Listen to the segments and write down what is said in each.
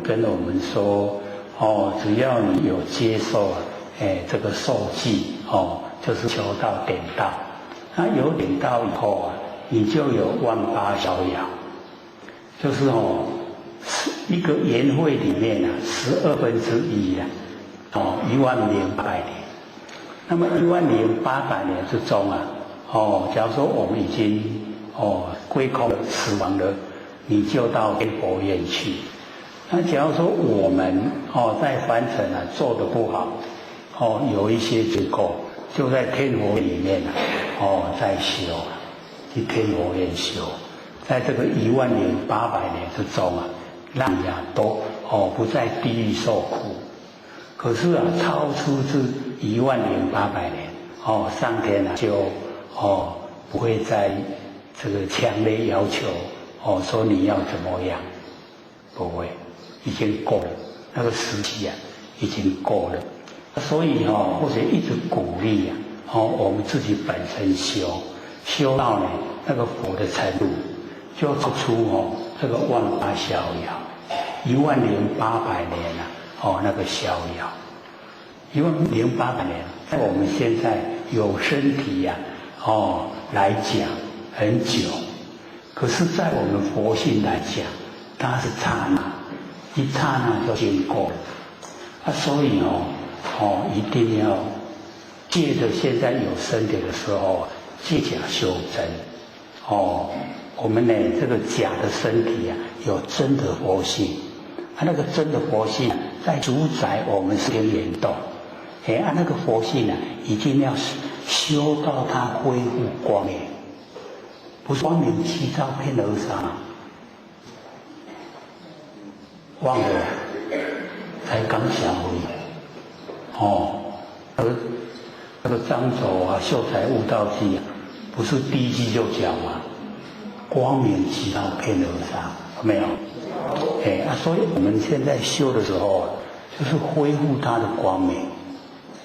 跟我们说，只要你有接受这个受记，就是求道点道。那有点道以后啊，你就有万八逍遥，就是一个言会里面啊，1/12啊，10800年。那么10800年之中啊，假如说我们已经归空了、死亡了，你就到天佛院去。那假如说我们在凡尘啊做得不好，有一些结构，就在天佛里面啊，在修，去天佛院修，在这个10800年之中啊，让你啊都不在地狱受苦。可是啊，超出这10800年，上天啊就不会再这个强烈要求说你要怎么样，不会，已经够了，那个时期啊已经够了。所以或者一直鼓励我们自己本身修到呢那个佛的程度，就做出这个万八逍遥，10800年啊，那个逍遥，10800年，在我们现在有身体呀来讲很久，可是在我们佛性来讲，它是刹那，一刹那就经过了所以一定要借着现在有身体的时候，借假修真我们呢这个假的身体啊，有真的佛性那个真的佛性在主宰我们身体联动那个佛性一定要修到它恢复光明，不是光明七照片而上忘了，才刚想而已那个张轴啊秀才悟道记不是第一句就讲吗？光明七照片而上，有没有？所以我们现在修的时候就是恢复它的光明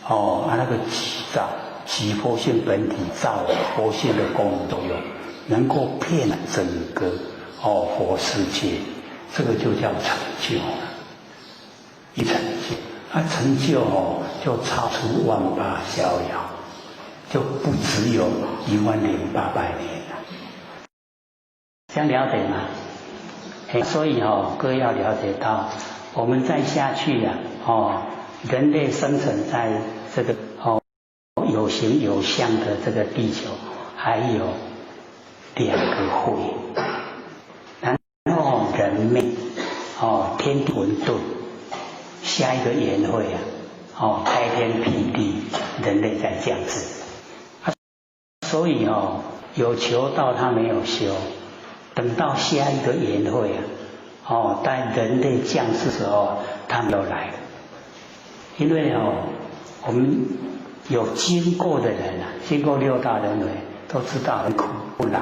那个七照七佛性本体照佛性的功能作用，能够遍整个佛世界，这个就叫成就一成就成就就超出万八逍遥，就不只有10800年了。这样了解吗？所以各位要了解到，我们再下去人类生存在这个有形有相的这个地球，还有2个会，然后人命天地混沌，下一个缘会开天辟地，人类在降世所以有求道他没有修，等到下一个缘会当人类降世的时候，他们又来了。因为我们有经过的人经过6大轮回，都知道很苦，不来。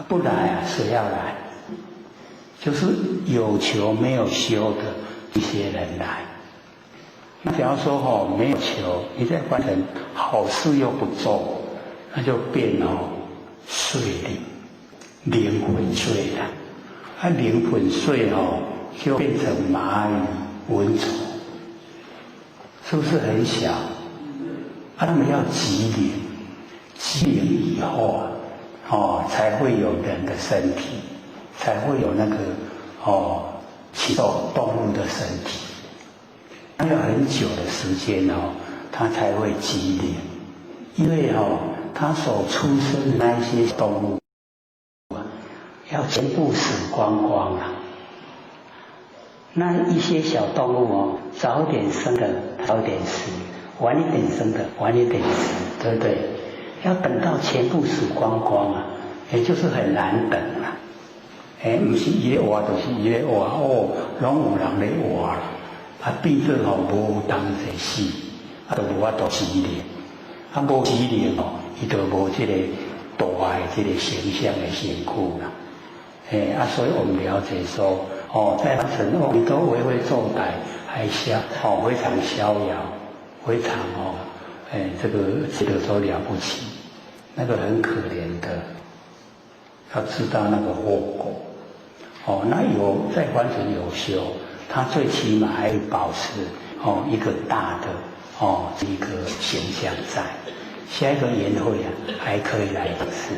不来谁要来？就是有求没有修的一些人来。那假如说没有求，你在凡尘好事又不做，那就变碎灵，灵魂碎了。灵魂碎就变成蚂蚁、蚊虫，是不是很小？他们要积灵，积灵以后才会有人的身体，才会有那个起到动物的身体。要很久的时间它才会积灵，因为它所出生的那一些动物要全部死光光了。那一些小动物早点生的早点死，晚一点生的晚一点死，对不对？要等到全部死光光也就是很难等了。不是伊咧活，就是伊咧活拢有人咧活了。变做无当者死，就无法度积灵。无积灵伊就无这个大的这个形象的身躯啦。所以我们了解说，在凡尘你都为非作歹，还非常逍遥，非常这个觉得说了不起，那个很可怜的，要知道那个后果。那有在凡尘有修，他最起码还保持一个大的一个形象在。下一个年会还可以来一次。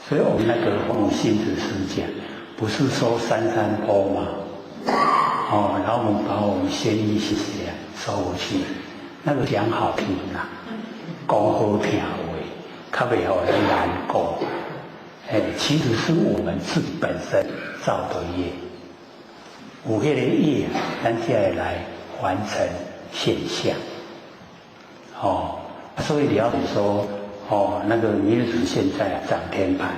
所以我们那个奉信子师讲，不是说三波嘛，然后我们把我们先意事项收回去，那个讲好听啦，讲好听话，较袂互人难过。其实是我们自己本身造的业，有迄个业，咱才会来完成现象。所以了解说，那个弥勒祖现在掌天盘，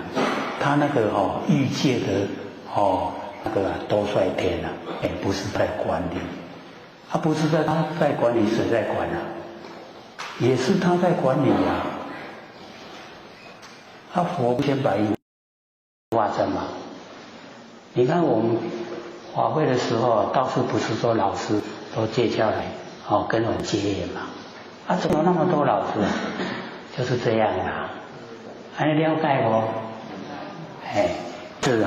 他那个欲界的那个多帅天啊，不是在管理，他不是他在管理，谁在管啊？也是他在管理啊。他佛不先把意化身嘛。你看我们法会的时候，倒是不是说老师都借下来跟我们结缘嘛？怎么那么多老师？就是这样啦。还了解不？是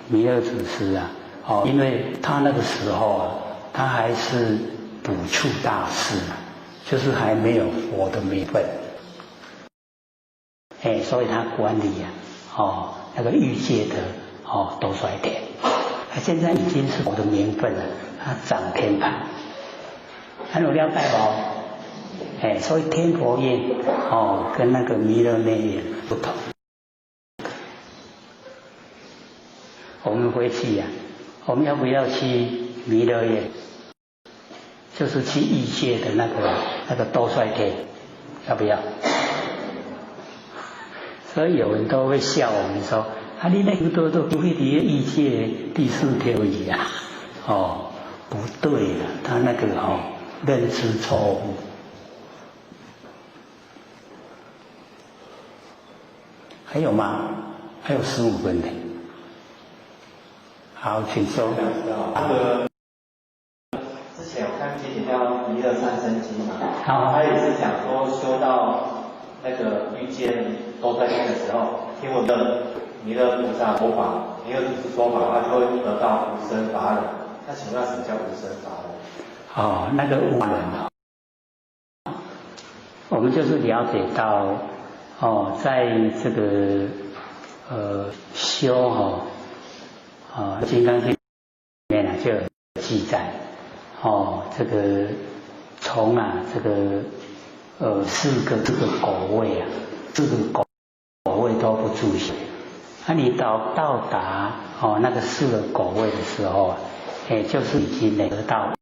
弥勒祖师啊，因为他那个时候啊，他还是补处大师，就是还没有佛的名分，所以他管理那个欲界的多衰天，他现在已经是佛的名分了，他掌天盘，还有了解不？所以天佛业跟那个弥勒内业不同。我们回去我们要不要去弥勒业？就是去欲界的那个多衰天，要不要？所以有人都会笑我们说：“你那个都不会离欲界第四天而已啊！”不对了，他那个认知错误。还有吗？还有15分的。好，请说。之前我看经典叫《弥勒三生经》嘛，他也是讲说修到那个欲界多衰天的时候，听我的弥勒菩萨说法，弥勒祖师说法，他就会得到无生法忍。那请问什么叫无生法忍？那个无人我们就是了解到在这个修《金刚经》里面就有记载这个从这个4个果位4个果位都不住行。你到达那个4个果位的时候就是已经得到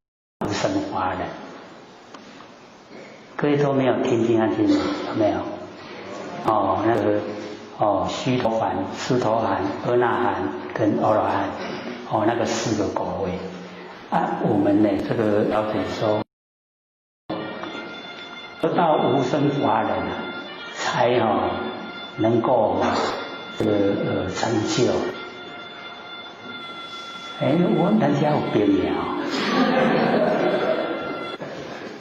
无生法忍。各位都没有听经经有没有？那个须陀洹、斯陀含、阿那含跟阿罗汉，那个4个果位。我们呢这个了解说，得到无生法忍才能够这个成就。我人家有别名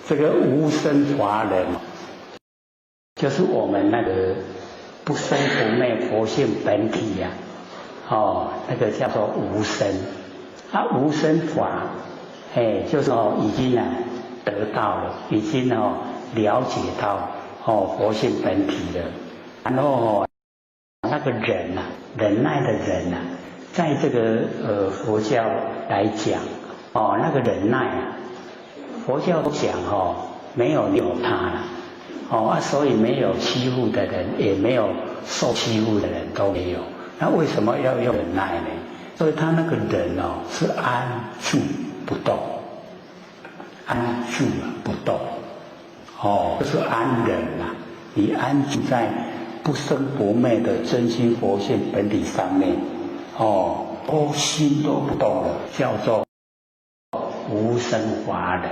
这个无生法忍，就是我们那个不生不灭佛性本体那个叫做无生。无生法，就是已经得到了，已经了解到佛性本体了。然后那个忍耐的忍在这个佛教来讲那个忍耐佛教讲没有他了所以没有欺负的人，也没有受欺负的人都没有。那为什么要用忍耐呢？所以他那个忍是安住不动，安住不动就是安忍你安住在不生不灭的真心佛性本体上面心都不动了，叫做无生法忍。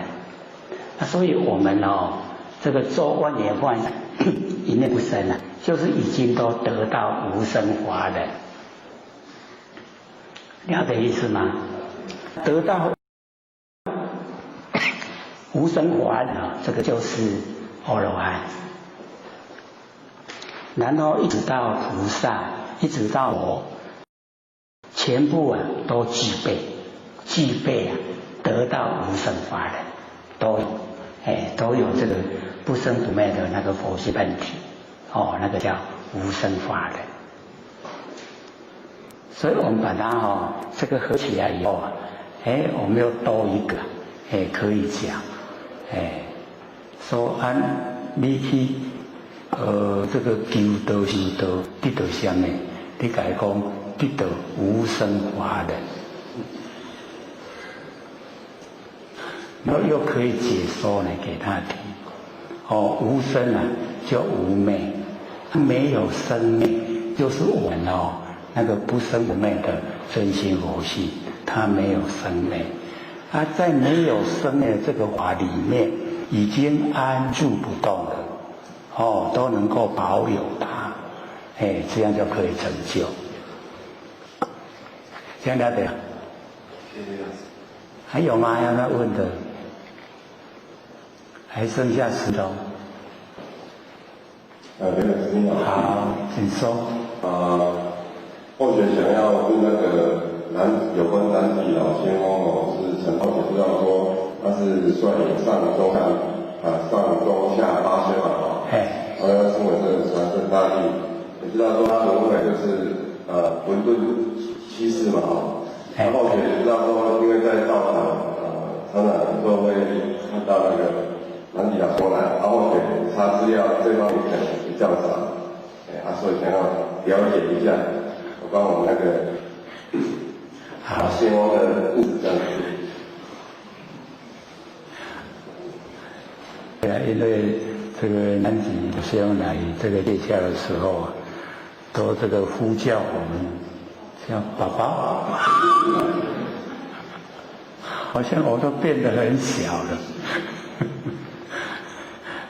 所以我们这个做万年幻一念不生就是已经都得到无生法忍。了解意思吗？得到无生法忍这个就是阿罗汉。然后一直到菩萨，一直到我，全部啊都具备啊，得到无生法忍，都有这个不生不灭的那个佛性本体，那个叫无生法忍。所以我们把它这个合起来以后啊，我们又多一个，可以讲，说你去这个求道修道得到什么？你甲伊讲得到无生法忍，然后又可以解说呢给他听。无生啊就无昧，没有生命，就是我们那个不生不灭的真心佛性，它没有生灭。在没有生灭的这个法里面，已经安住不动了，都能够保有它，这样就可以成就。这样了解？还有吗？要他问的？还剩下10种。好，请说。或许想要问那个有关南极老仙翁是陈同学知道说他是率领上中下8仙嘛，然后要成为这个传圣大帝，也知道说他的文本就是混沌七世嘛，然后也知道说因为在道场常常有时候会看到那个南极老仙翁来，然后查资料这方面可能比较少，所以想要了解一下。帮我们那个仙翁的故事这样子。对啊，因为这个南极的仙翁来这个月下的时候啊，都这个呼叫我们叫爸爸，好像我都变得很小了。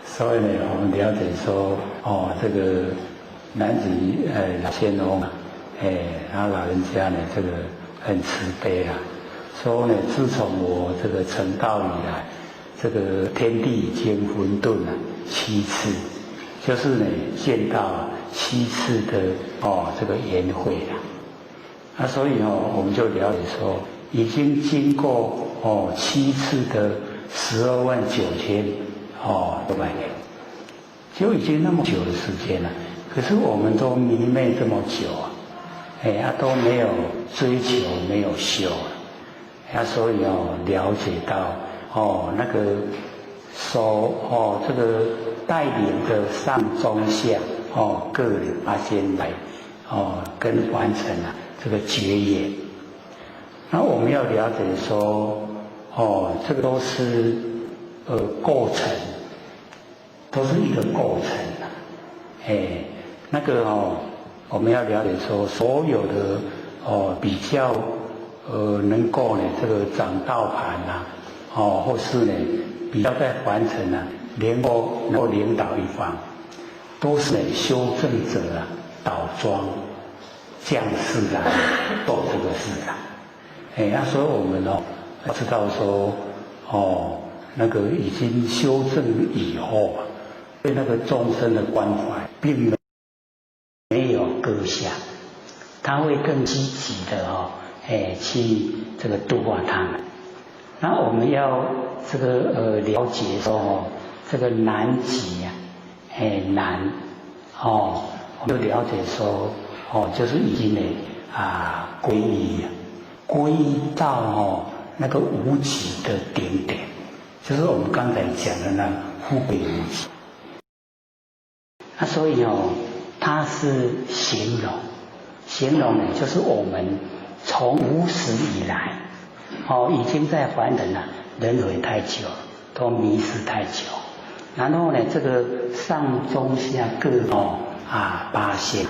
所以呢，我们了解说，这个南极老仙翁啊。他老人家呢，这个很慈悲啊，说呢，自从我这个成道以来，这个天地已经混沌了7次，就是呢见到7次的这个缘会啊，所以我们就了解说，已经经过7次的12万9千600年，就已经那么久的时间了，可是我们都迷昧这么久啊。都没有追求，没有修所以了解到那个这个带领的上中下各8仙来跟完成这个结缘。那我们要了解说这个都是构成，都是一个构成那个我们要了解说，所有的比较能够呢这个掌道盘或是呢比较在凡尘能够领导一方，都是呢修正者倒装降世做这个事所以我们要知道说那个已经修正以后对那个众生的关怀并没有搁下，他会更积极的去这个度化他们。那我们要这个了解说这个南极南我们就了解说就是已经呢皈依到那个无极的顶点，就是我们刚才讲的那富贵无极。所以它是形容呢，就是我们从无始以来，已经在凡人轮回太久，都迷失太久。然后呢，这个上中下各8仙，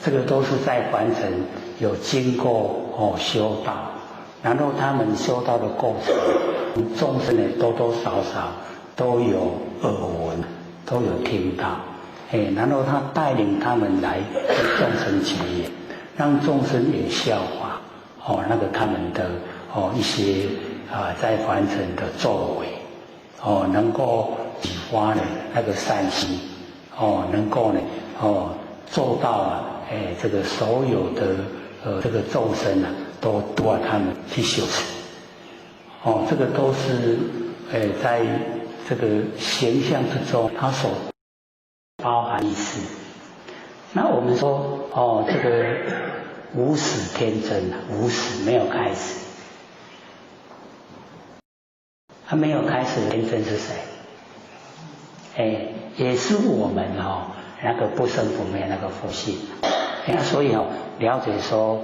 这个都是在凡尘有经过修道，然后他们修道的过程，众生呢多多少少都有耳闻，都有听到。然后他带领他们来跟众生结缘，让众生也效法那个他们的一些在凡尘的作为能够启发呢那个善心能够呢做到这个所有的这个众生都都督他们去修持。这个都是在这个形象之中，它所包含意思。那我们说这个无始天真啊，无始没有开始，他没有开始的天真是谁？也是我们那个不生不灭那个佛性。所以了解说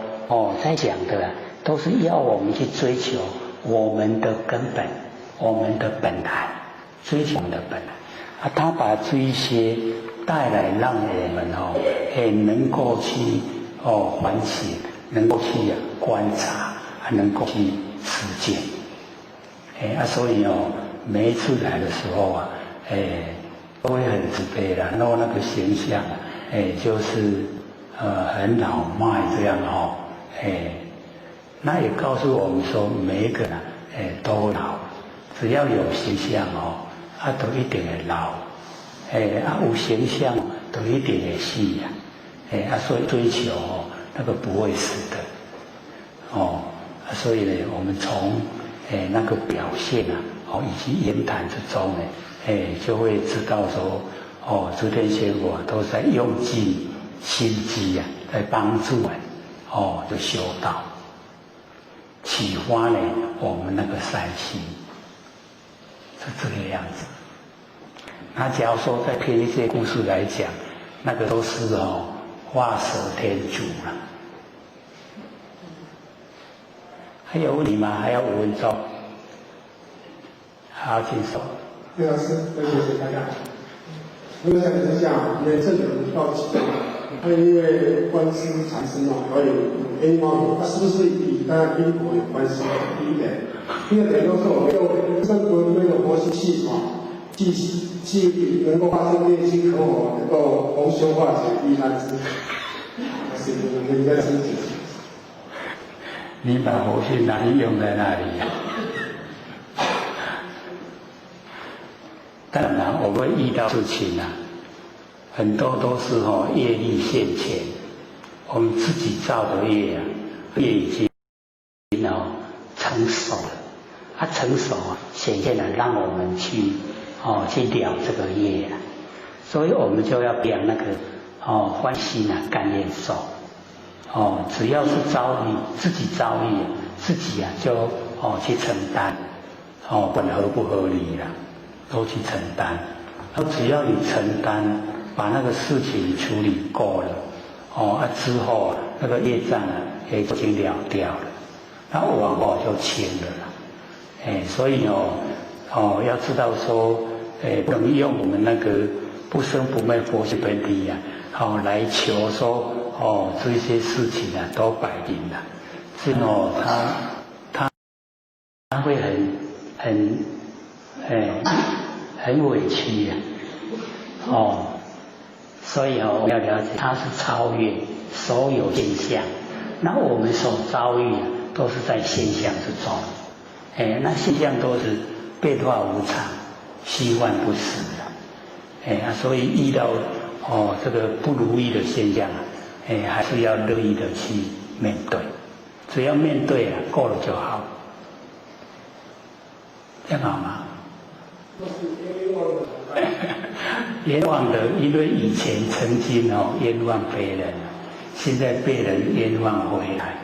在讲的都是要我们去追求我们的根本，我们的本来，追求我们的本来。他把这一些带来，让我们能够去反省，能够去观察，能够去实践。所以每一次来的时候都会很慈悲的，然后那个形象就是很老迈这样那也告诉我们说，每一个人都会老，只要有形象都一定会老，有形象都一定会死所以追求那个不会死的所以呢，我们从那个表现以及言谈之中呢，就会知道说诸天仙佛都在用尽心机在帮助就修道，启发呢我们那个善心，是这个样子。那假如说再偏一些故事来讲，那个都是画蛇添足了。还有问题吗？还要5分钟。好，请说。叶老师，谢谢大家。因为在之下，因为这个到期，他因为官司缠身还有冤枉，他是不是与大家因果有关系？第一点，第二点就是我们用正规规的活系去能够发生业绩可否能够同修化解遇难之，是人家自己。你把佛性哪里用在哪里当然我们遇到事情很多都是业力现前，我们自己造的业业已经成熟了，成熟显现了让我们去了这个业所以我们就要养那个欢喜甘愿受只要是遭遇自己遭遇自己就去承担管合不合理都去承担，只要你承担，把那个事情处理够了之后那个业障也已经了掉了，那往后就轻了所以要知道说不能用我们那个不生不灭佛性本体来求说这些事情都摆平了，是他会很委屈所以我们要了解它是超越所有现象，那我们所遭遇都是在现象之中那现象都是变化无常，虚幻不实所以遇到这个不如意的现象还是要乐意的去面对，只要面对够了就好，这样好吗？冤枉的，因为以前曾经冤枉别人，现在被人冤枉回来，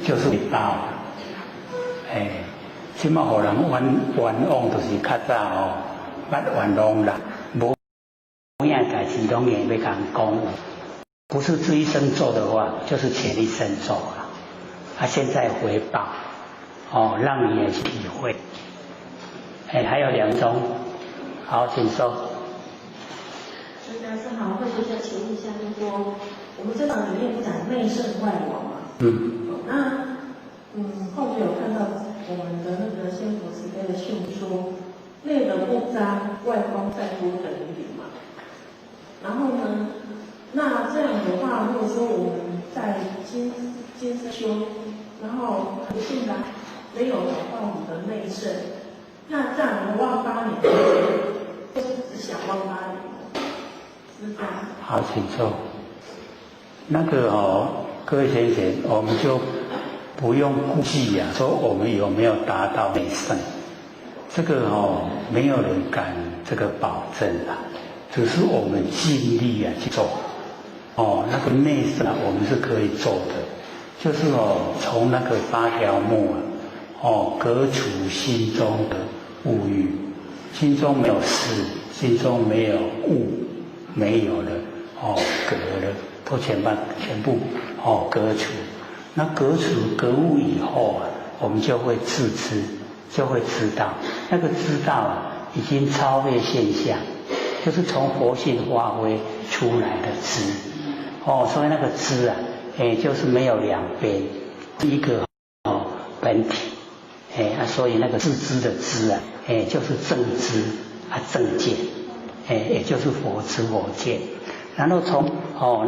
就是你报了。现在互人冤枉就是较早捌冤枉啦，无样代志拢会要甲人讲，不是这一生做的话，就是前一生做了。现在回报让你也去体会。还有2种，好，请说。大家好，会学想请问一下，就是说我们这档里面不讲内圣外王嘛？那后面有看到我们的那个仙佛慈悲的训说，内的不脏，外光在多等于0嘛。然后呢，那这样的话，如果说我们在今生修，然后很幸的没有找到我们的内圣。那这样我们忘8年，就是只想忘8年，是这样。好，请坐。那个各位先生，我们就不用顾忌啊，说我们有没有达到内圣，这个没有人敢这个保证啊，只是我们尽力啊去做。那个内圣我们是可以做的，就是从那个8条目革除心中的物欲，心中没有事，心中没有物，没有了革了，都全部革除。那革除革物以后啊，我们就会自知，就会知道，那个知道啊，已经超越现象，就是从佛性发挥出来的知。所以那个知啊，就是没有两边，一个本体，所以那个自知的知啊，就是正知啊，正见，也就是佛知佛见。然后从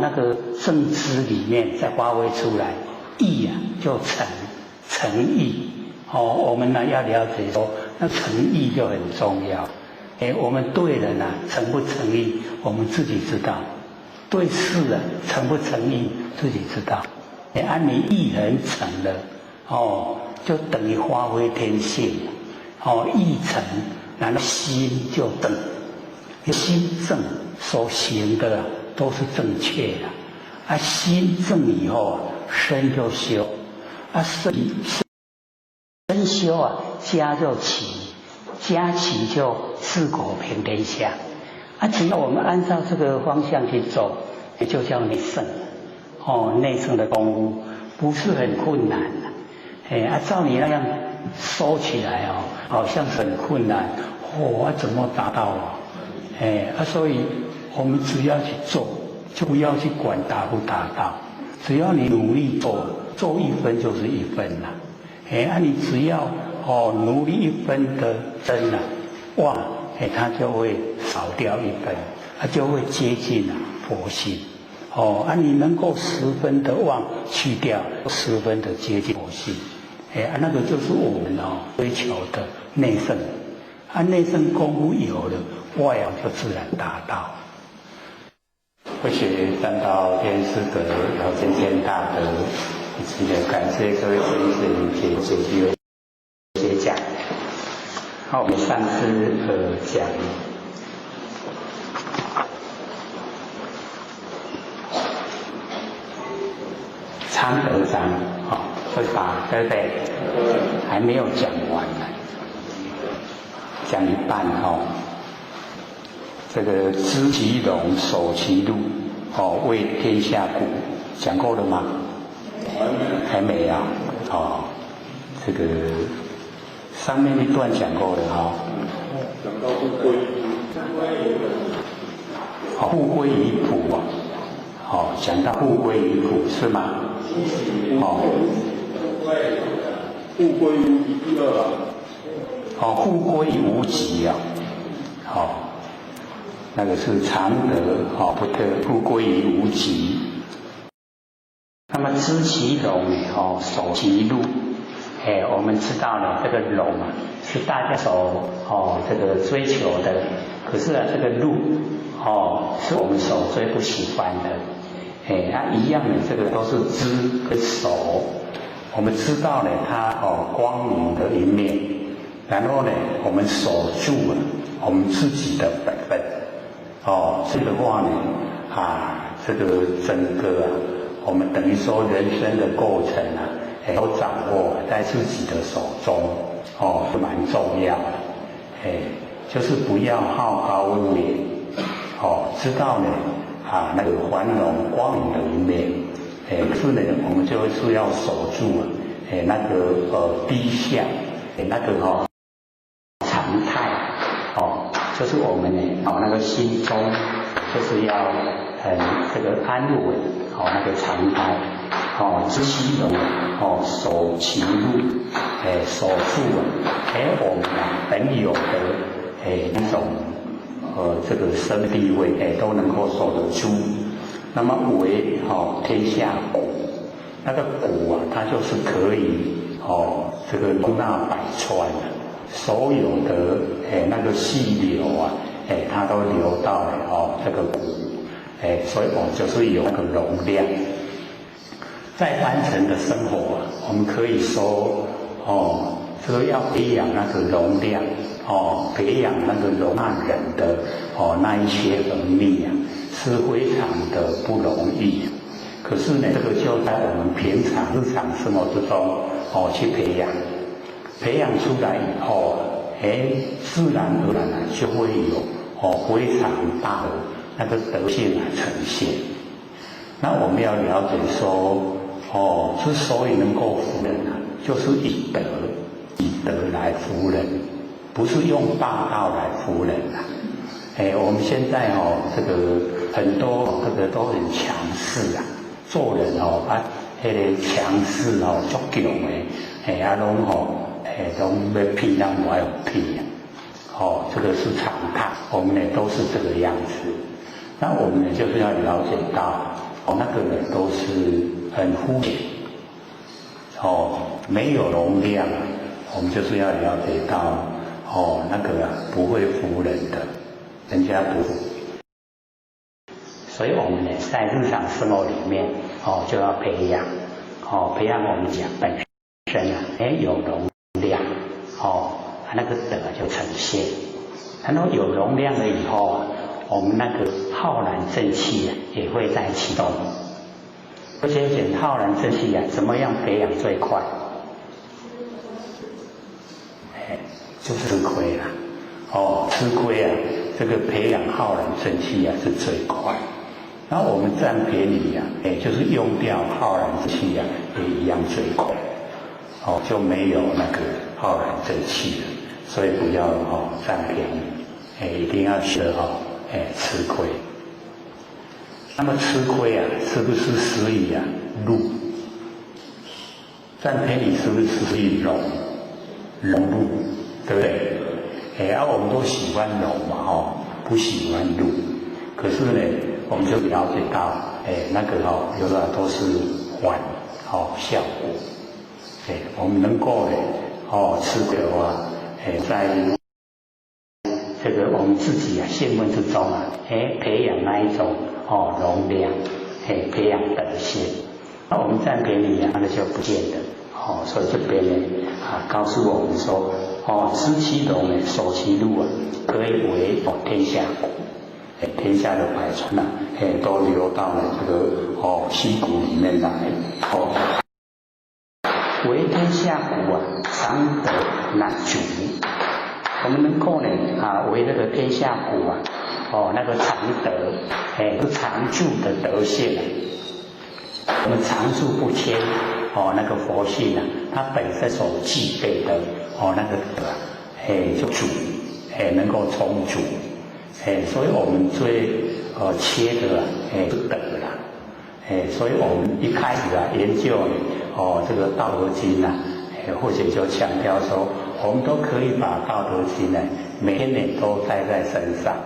那个正知里面再发挥出来。义啊，就诚意我们呢要了解说，那诚意就很重要。我们对人啊诚不诚意，我们自己知道；对事啊诚不诚意，自己知道。你义人诚了就等于发挥天性义诚，然后心就正，心正所行的都是正确的心正以后身就修身修家就齐，家齐就治国平天下只要我们按照这个方向去走，也就叫内圣内圣的功夫不是很困难照你那样收起来好像很困难怎么达到所以我们只要去做，就不要去管达不达到，只要你努力做1分就是1分啦你只要努力1分的真它就会少掉1分，它就会接近佛性你能够10分的妄去掉，10分的接近佛性那个就是我们追求的内圣内圣功夫有了，外仰就自然达到。会学占道天师德，然后先天大德，以及感谢各位先生给主机会接讲。我们上次讲常德章会把对不对？还没有讲完呢，讲一半这个知其龙，守其禄为天下谷，讲过了吗？还没啊这个上面一段讲过了讲到富贵富归于朴讲到富归于朴是吗？富归于第二富归于无极那个是常德不特，富归于无极。那么知其龙守其禄我们知道了这个龙是大家所这个追求的，可是这个禄是我们所最不喜欢的一样的，这个都是知跟守。我们知道呢它光明的一面，然后呢我们守住了我们自己的本分这个话呢这个整个我们等于说人生的过程都掌握在自己的手中是蛮重要的就是不要好高骛远知道呢那个繁荣光明的一面可是呢我们就是要守住那个低下那个常态就是我们那个心中就是要这个安稳那个常态知其龙守其禄守住我们本有的那种这个生地位都能够守得住。那么为天下谷，那个谷它就是可以这个容纳百川所有的那个细流它都流到了这个谷所以我们就是有那个容量在凡尘的生活啊，我们可以说这个要培养那个容量培养那个容纳人的那一些能力啊，是非常的不容易。可是呢，这个就在我们平常日常生活之中去培养出来以后啊，自然而然就会有非常大的那个德性呈现。那我们要了解说之所以能够服人啊，就是以德来服人，不是用霸道来服人啊。我们现在这个很多这个都很强势啊，做人那个强势足强的，拢要骗人不要骗这个是常态，我们呢都是这个样子。那我们呢就是要了解到那个人都是很肤浅没有容量，我们就是要了解到那个不会服人的，人家不服。所以我们呢在日常生活里面就要培养我们讲本身有容量那个德就呈现。然后有容量了以后啊，我们那个浩然正气也会在启动。而且浩然正气怎么样培养最快？就是吃亏啦。吃亏这个培养浩然正气是最快。然后我们占便宜就是用掉浩然正气也一样最快。就没有那个浩然正气了。所以不要占便宜，一定要学吃亏。那么吃亏是不是施以禄？占便宜是不是施以荣禄？对不对？我们都喜欢荣嘛不喜欢禄。可是呢，我们就了解到那个有的都是反效果。我们能够吃亏的话，在这个我们自己性命之中培养那一种容量，培养德性。那我们占便宜那个就不见得所以这边呢告诉我们说知其荣守其禄可以为天下谷。天下的百川都流到了这个溪谷里面来。为天下谷常德难主。我们能够呢为那个天下谷那个常德是常住的德性我们常住不迁那个佛性它本身所具备的那个德就主能够充足所以我们最缺的是德啦所以我们一开始研究这个道德经或者就强调说我们都可以把道德经每天都带在身上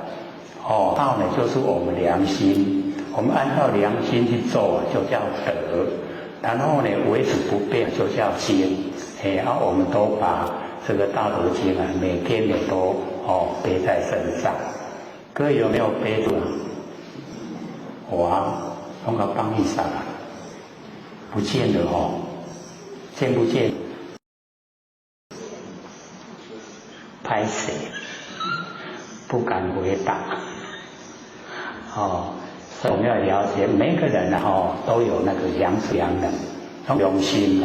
道就是我们良心，我们按照良心去做就叫德，然后维持不变就叫经我们都把这个道德经每天都背在身上。各位有没有背住我弄个帮一下不见了见不见？拍谁？不敢回答。所以我们要了解，每个人都有那个良知良能，良心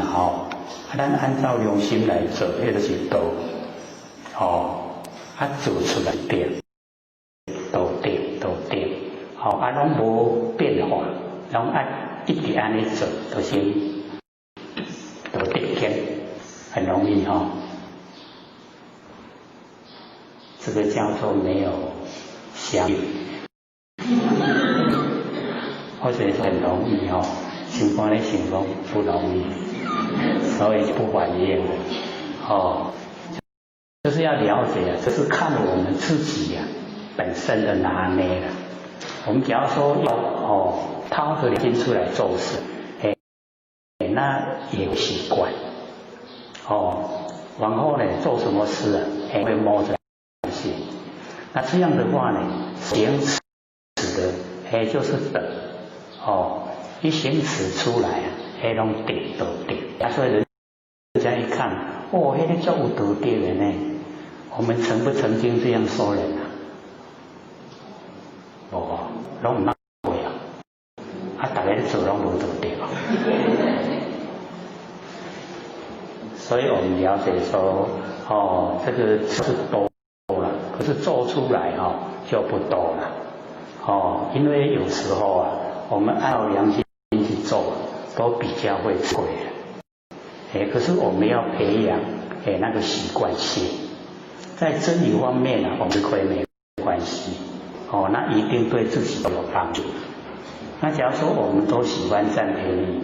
咱按照良心来做，那就是道。做出来对，都对，都对。拢无变化，拢一直安尼做，就是都对天，很容易这个叫做没有相应，或者是很容易情况的情况不容易，所以就不反应就是要了解这是看我们自己本身的拿捏了。我们假如说要掏着心出来做事，那也有习惯往后做什么事会摸着心。那这样的话行持的就是德一行持出来迄拢德道德，啊，所以人家一看，哦，迄个足有道德的呢。我们曾不曾经这样说人啊？无，拢唔会啊，啊，大家做拢无道德啊。所以我们了解说，哦，这个是多了，可是做出来就不多了，因为有时候啊，我们按照良心去做，都比较会吃亏的，可是我们要培养那个习惯性，在真理方面啊，我们吃亏没关系，那一定对自己都有帮助。那假如说我们都喜欢占便宜，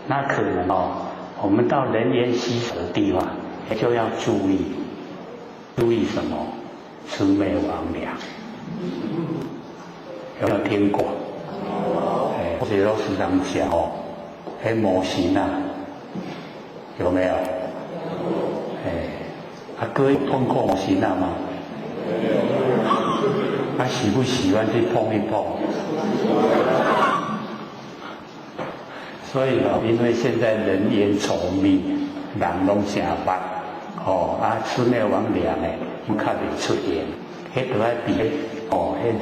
那可能我们到人烟稀少的地方，就要注意什么？魑魅魍魉，有没有听过？或者都时常讲魔神啊，有没有？各位碰过魔神啊吗？喜不喜欢去碰一碰？所以因为现在人烟稠密，人拢成捌，魑魅魍魉较袂出现，迄都爱比迄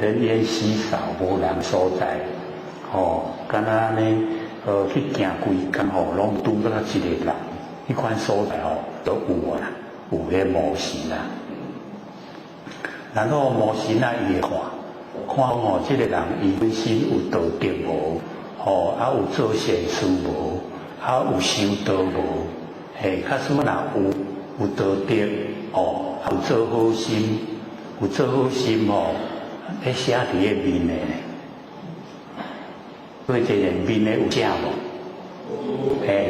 人烟稀少无人所在，敢若安尼去行规工拢拄到一个人，迄款所在都有啊，有迄魔神啊。然后魔神啊，伊会看这个人伊本身有道德无？有做善事无？有修道无？假使若有道德有做好心，写伫个面的，所以这个面的有写无？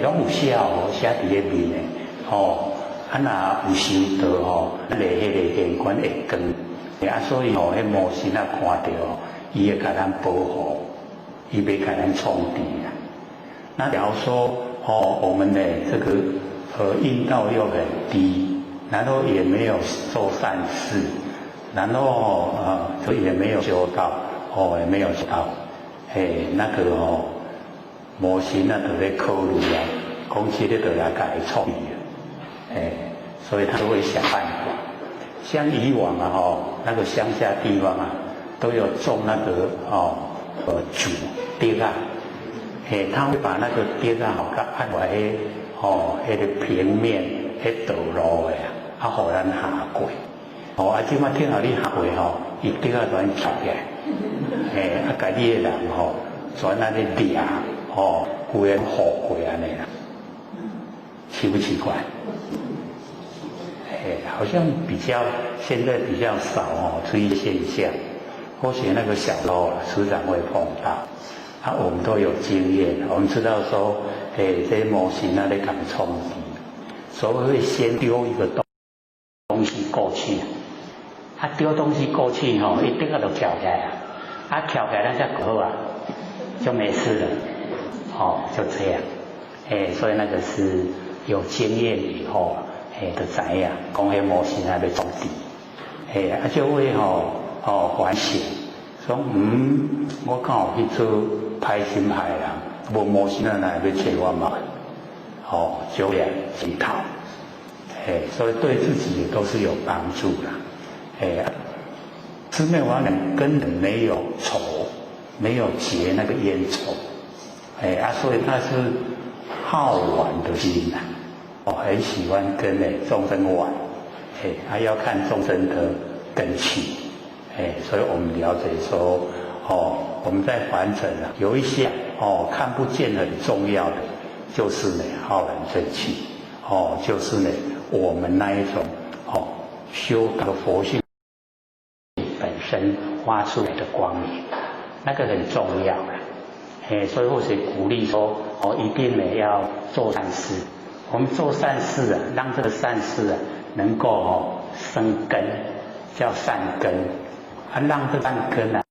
拢有写写伫个面的，若有修道咱的迄个现款会光，所以迄魔神啊看到伊会甲咱保护。伊别给人冲敌啊！那假如说我们的这个阴道又很低，然后也没有做善事，然后就也没有修道，也没有修道，那个魔神啊，就在考虑啊，讲这个就来给冲敌啊，所以他都会想办法。像以往啊，那个乡下地方啊，都有种那个竹竹啊，他会把那个竹啊按落迄个平面迄道路的互咱下过。即摆听到你下过伊竹啊全翘起来，家己的人全安尼掠，规个护过安尼啦，奇不奇怪？好像现在比较少这一现象。或许那个小时候时常会碰到，我们都有经验，我们知道说，这些魔神啊在敢冲击，所以会先丢一个东西过去，丢东西过去一定要都跳起来跳起来那才好啊，就没事了，就这样，所以那个是有经验以后，就知影，讲迄魔神啊要冲击，就会反省，说我敢有去做歹心害人，无魔神啊哪会要找我嘛？就这样检讨，所以对自己也都是有帮助啦。魑魅魍魉根本没有仇，没有结那个冤仇，所以他是好玩的心很喜欢跟众生玩，要看众生的根器。所以我们了解说，我们在凡尘有一些看不见很重要的，就是浩然正气，就是我们那一种修的佛性本身发出来的光明，那个很重要的。所以或许鼓励说，一定要做善事。我们做善事让这个善事能够生根，叫善根。让这善根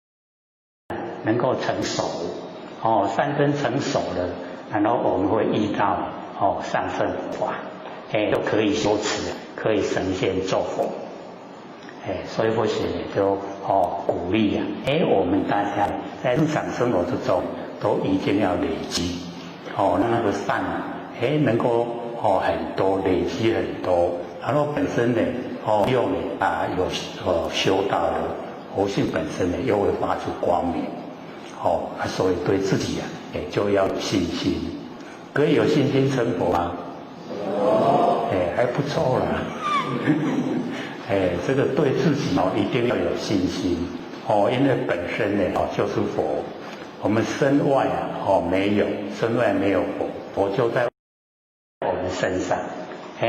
能够成熟，善根成熟了，然后我们会遇到上圣法，都可以修持，可以神仙做佛，所以或许就鼓励我们大家在日常生活之中都一定要累积让那个善能够很多累积很多，然后本身呢用有修道的佛性本身呢又会发出光明，所以对自己就要有信心。可以有信心成佛吗？还不错啦。这个对自己一定要有信心因为本身呢就是佛，我们身外没有，身外没有佛，佛就在我们身上，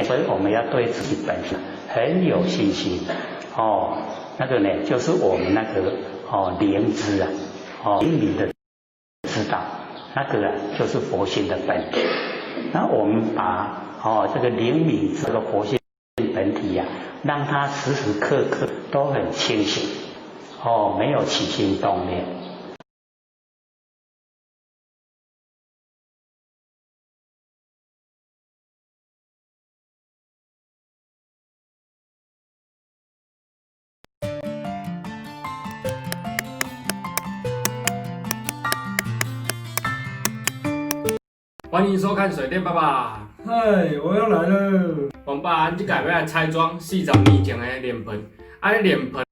所以我们要对自己本身很有信心那个呢就是我们那个灵知灵明的知道，那个就是佛性的本体。那我们把这个灵明这个佛性本体让它时时刻刻都很清醒没有起心动念。欢迎收看水电爸爸。嗨，我要来了。王爸，你这改要来拆装4十年前的脸盆，脸盆